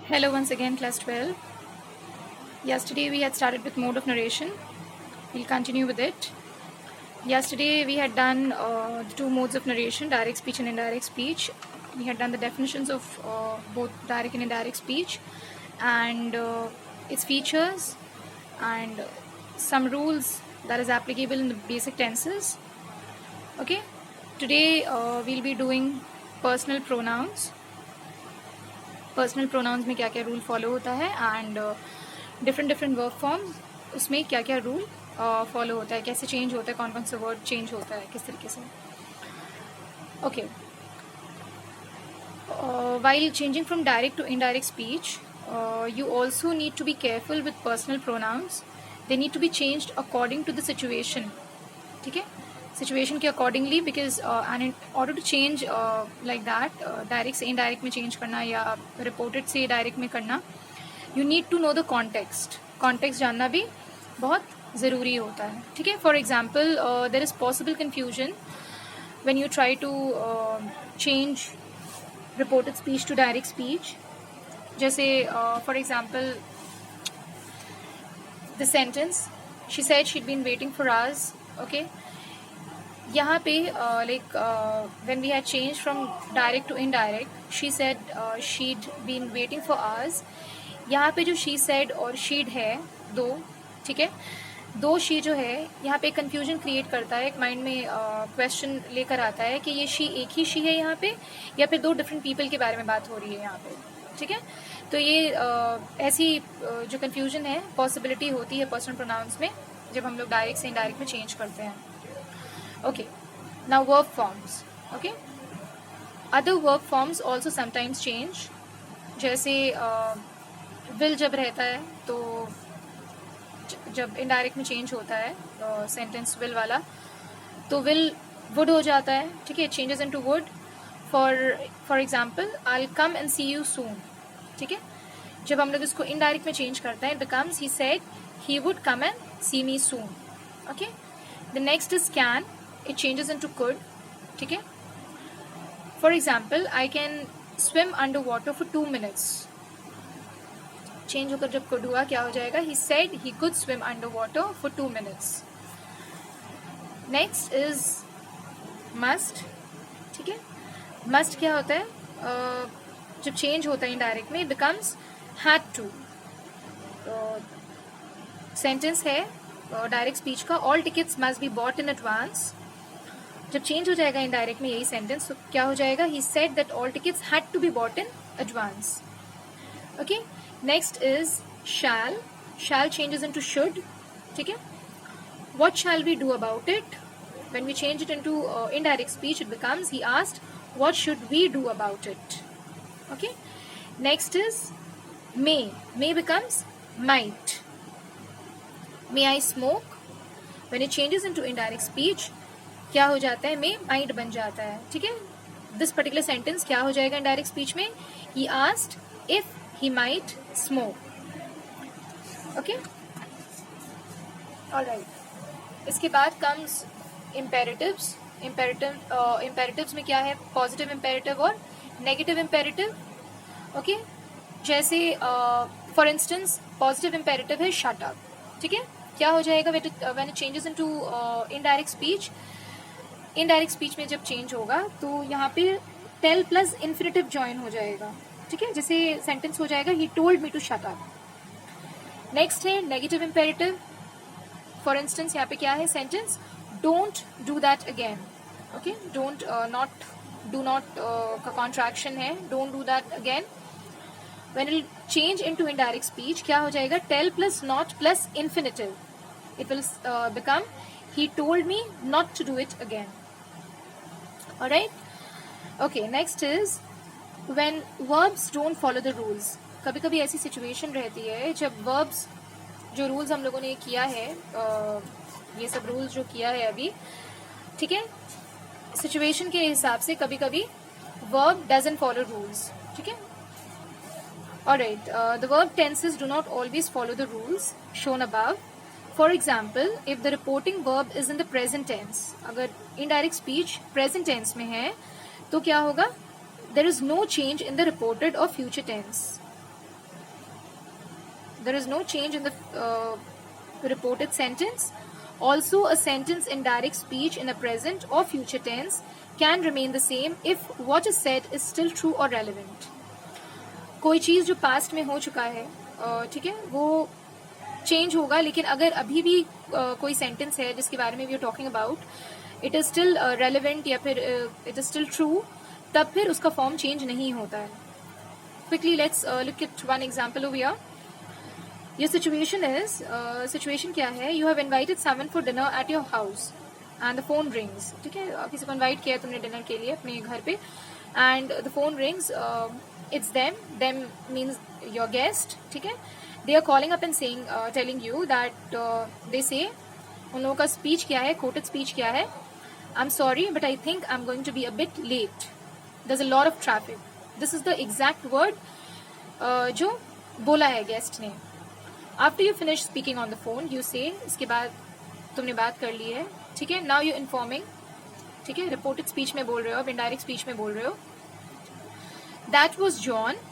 Hello once again, class 12. Yesterday we had started with mode of narration. We'll continue with it. Yesterday we had done the two modes of narration, direct speech and indirect speech. We had done the definitions of both direct and indirect speech and its features and some rules that is applicable in the basic tenses. Okay, today we'll be doing personal pronouns. Personal pronouns में क्या क्या rule follow होता है and different verb forms उसमें क्या क्या rule follow होता है, कैसे चेंज होता है, कौन कौन सा वर्ड चेंज होता है, किस तरीके से. Okay, while changing from direct to indirect speech, you also need to be careful with personal pronouns. They need to be changed according to the situation. ठीक है, सिचुएशन के accordingly, because and in order to change like that, direct से indirect में change करना या reported से direct में करना, you need to know the context. Context जानना भी बहुत ज़रूरी होता है. ठीक है, for example there is possible confusion when you try to change reported speech to direct speech. जैसे for example the sentence, she said she'd been waiting for hours. Okay, यहाँ पे like when we had changed from direct to indirect, she said she'd been waiting for hours. यहाँ पे जो she said और she'd है दो, ठीक है, दो शी जो है यहाँ पे कन्फ्यूजन क्रिएट करता है, एक माइंड में क्वेश्चन लेकर आता है कि ये शी एक ही शी है यहाँ पे या फिर दो डिफरेंट पीपल के बारे में बात हो रही है यहाँ पे. ठीक है, तो ये ऐसी जो कन्फ्यूजन है पॉसिबिलिटी होती है पर्सनल प्रोनाउंस में जब हम लोग डायरेक्ट से इनडायरेक्ट में चेंज करते हैं. Okay, now verb forms. Okay, other verb forms also sometimes change. जैसे विल जब रहता है तो जब इनडायरेक्ट में चेंज होता है सेंटेंस विल वाला, तो विल वुड हो जाता है. ठीक है, changes into would. For example, I will come and see you soon. ठीक है, जब हम लोग इसको इनडायरेक्ट में चेंज करते हैं, it becomes he said he would come and see me soon. Okay, the next is can. It changes into could. ठीक है, for example, I can swim under water for 2 minutes. Change होकर जब could हुआ क्या हो जाएगा, he said he could swim under water for 2 minutes. Next is must. ठीक है, मस्ट क्या होता है, जब चेंज होता है इनडायरेक्ट में, बिकम्स हैड टू. सेंटेंस है डायरेक्ट स्पीच का, all tickets must be bought in advance. जब चेंज हो जाएगा इनडायरेक्ट में यही सेंटेंस, तो क्या हो जाएगा, he said that all tickets had to be bought in advance. Okay, next is shall. Shall changes into should. ठीक है, what shall we do about it? When we change it into indirect speech, it becomes he asked what should we do about it. Okay, next is may. May becomes might. May I smoke? When it changes into indirect speech, क्या हो जाता है, may might बन जाता है. ठीक है, this particular sentence क्या हो जाएगा indirect speech में, he asked if he might smoke. Okay, all right. इसके बाद comes imperatives. Imperatives में क्या है, positive imperative और negative imperative. Okay, जैसे for instance positive imperative है shut up. ठीक है, क्या हो जाएगा when it changes into indirect speech. indirect speech में जब change होगा तो यहाँ पे tell plus infinitive join हो जाएगा. ठीक है, जैसे सेंटेंस हो जाएगा he told me to shut up. Next है नेगेटिव इंपेरेटिव. फॉर इंस्टेंस यहाँ पे क्या है sentence, don't do that again. Okay, don't do not का कॉन्ट्रैक्शन है, don't do that again. When it change into indirect speech क्या हो जाएगा, tell plus not plus infinitive. It will become he told me not to do it again. Alright. Okay, next is when verbs don't follow the rules. कभी कभी ऐसी situation रहती है जब verbs, जो रूल्स हम लोगों ने किया है, ये सब रूल्स जो किया है अभी, ठीक है, सिचुएशन के हिसाब से कभी कभी verb doesn't follow rules. ठीक है, alright. The verb tenses do not always follow the rules shown above. For example, if the reporting verb is in the present tense, अगर indirect speech present tense में है तो क्या होगा, there is no change in the reported or future tense. there is no change in the reported sentence. Also, a sentence in direct speech in the present or future tense can remain the same if what is said is still true or relevant. कोई चीज़ जो past में हो चुका है, ठीक है, वो change होगा, लेकिन अगर अभी भी कोई सेंटेंस है जिसके बारे में we are talking about, it is still relevant या फिर इट इज स्टिल ट्रू, तब फिर उसका फॉर्म चेंज नहीं होता है. Quickly let's look at one example over here. Your situation is, situation क्या है? You have invited someone for dinner at your house and the phone rings. ठीक है, किसी को इनवाइट किया तुमने डिनर के लिए अपने घर पे, and the phone rings. It's them. Them means your guest. ठीक है, they are calling up and saying, telling you that they say, उन लोगों का स्पीच क्या है, quoted speech क्या है? I'm sorry, but I think I'm going to be a bit late. There's a lot of traffic. This is the exact word जो बोला है गेस्ट ने. After you finish speaking on the phone, you say, इसके बाद तुमने बात कर ली है, ठीक है, now you're informing, ठीक है, रिपोर्टेड स्पीच में बोल रहे हो, अब इनडायरेक्ट स्पीच में बोल रहे हो. That was John.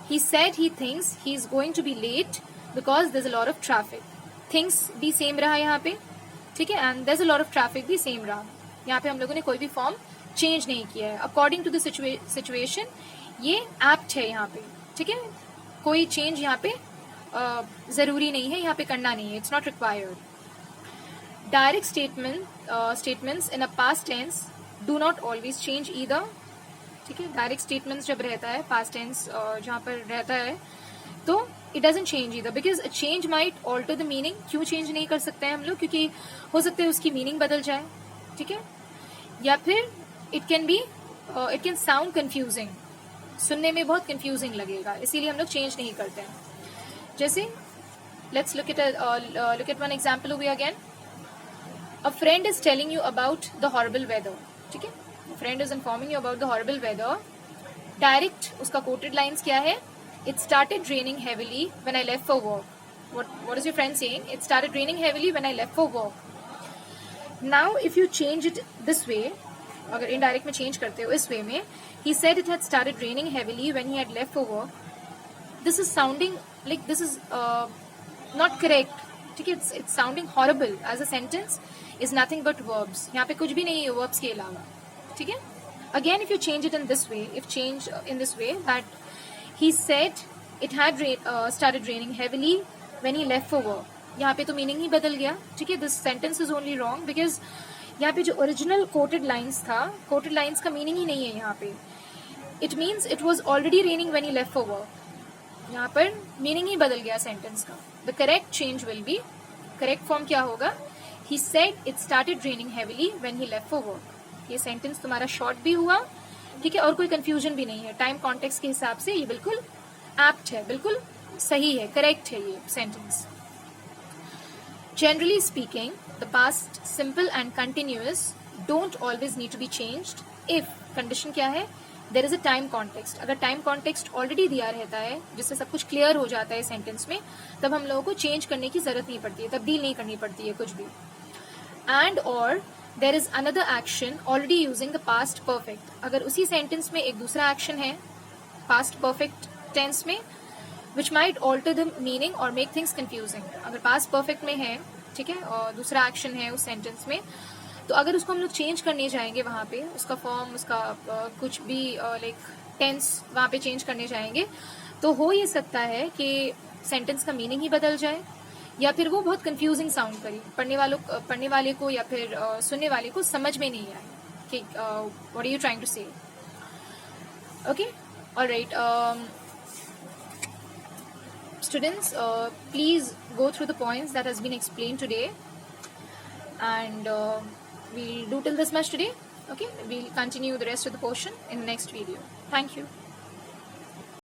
He said he thinks he is going to be late because there's a lot of traffic. Things भी सेम रहा यहाँ पे, ठीक है, and there's a lot of traffic भी सेम रहा. यहाँ पे हम लोगों ने कोई भी फॉर्म चेंज नहीं किया है. According to the situation, ये एप्ट है यहाँ पे, ठीक है, कोई चेंज यहाँ पे जरूरी नहीं है, यहाँ पे करना नहीं है. It's not required. Direct statements in a past tense do not always change either. ठीक है, डायरेक्ट स्टेटमेंट्स जब रहता है पास्ट टेंस जहाँ पर रहता है, तो it doesn't change either because change might alter the meaning. क्यों चेंज नहीं कर सकते हैं हम लोग? क्योंकि हो सकता है उसकी मीनिंग बदल जाए, ठीक है, या फिर इट कैन साउंड कंफ्यूजिंग, सुनने में बहुत कंफ्यूजिंग लगेगा, इसीलिए हम लोग चेंज नहीं करते हैं. जैसे let's look at one example over again. A friend is telling you about the horrible weather. ठीक है, friend is informing you about the horrible weather. Direct उसका quoted lines क्या है? It started raining heavily when I left for work. What is your friend saying? It started raining heavily when I left for work. Now if you change it this way, अगर indirect में change करते हो इस way में, he said it had started raining heavily when he had left for work. This is sounding like this is not correct. ठीक है, it's sounding horrible as a sentence is nothing but verbs. यहाँ पे कुछ भी नहीं है verbs के अलावा. ठीक है, again if you change it in this way, if change in this way that he said it had started raining heavily when he left for work, यहाँ पे तो meaning ही बदल गया. ठीक है, this sentence is only wrong because यहाँ पे जो original quoted lines था, quoted lines का meaning ही नहीं है यहाँ पे. It means it was already raining when he left for work. यहाँ पर मीनिंग ही बदल गया सेंटेंस का. The correct change will be, correct form क्या होगा? He said it started raining heavily when he left for work. ये sentence तुम्हारा short भी हुआ, ठीक है, और कोई कंफ्यूजन भी नहीं है. टाइम कॉन्टेक्स्ट के हिसाब से ये बिल्कुल एप्ट है, बिल्कुल सही है, करेक्ट है ये sentence. Generally speaking, the past simple and continuous don't always need to be changed if condition क्या है? There is a time context. अगर टाइम कॉन्टेक्स्ट ऑलरेडी दिया रहता है जिससे सब कुछ क्लियर हो जाता है सेंटेंस में, तब हम लोगों को चेंज करने की जरूरत नहीं पड़ती है, तब्दील नहीं करनी पड़ती है कुछ भी. एंड और there is another action already using the past perfect. अगर उसी सेंटेंस में एक दूसरा एक्शन है पास्ट परफेक्ट टेंस में, which might alter the meaning और मेक थिंग्स कंफ्यूजिंग. अगर पास्ट परफेक्ट में है, ठीक है, और दूसरा एक्शन है उस सेंटेंस में, तो अगर उसको हम लोग चेंज करने जाएंगे वहाँ पे, उसका फॉर्म, उसका कुछ भी लाइक टेंस वहाँ पे चेंज करने जाएंगे, तो हो ये सकता है कि सेंटेंस का मीनिंग ही बदल जाए, या फिर वो बहुत कंफ्यूजिंग साउंड करे, पढ़ने वाले को या फिर सुनने वाले को समझ में नहीं आए कि what are you trying to say. Okay, alright students, please go through the points that has been explained today, and we'll do till this much today. Okay, we'll continue the rest of the portion in the next video. Thank you.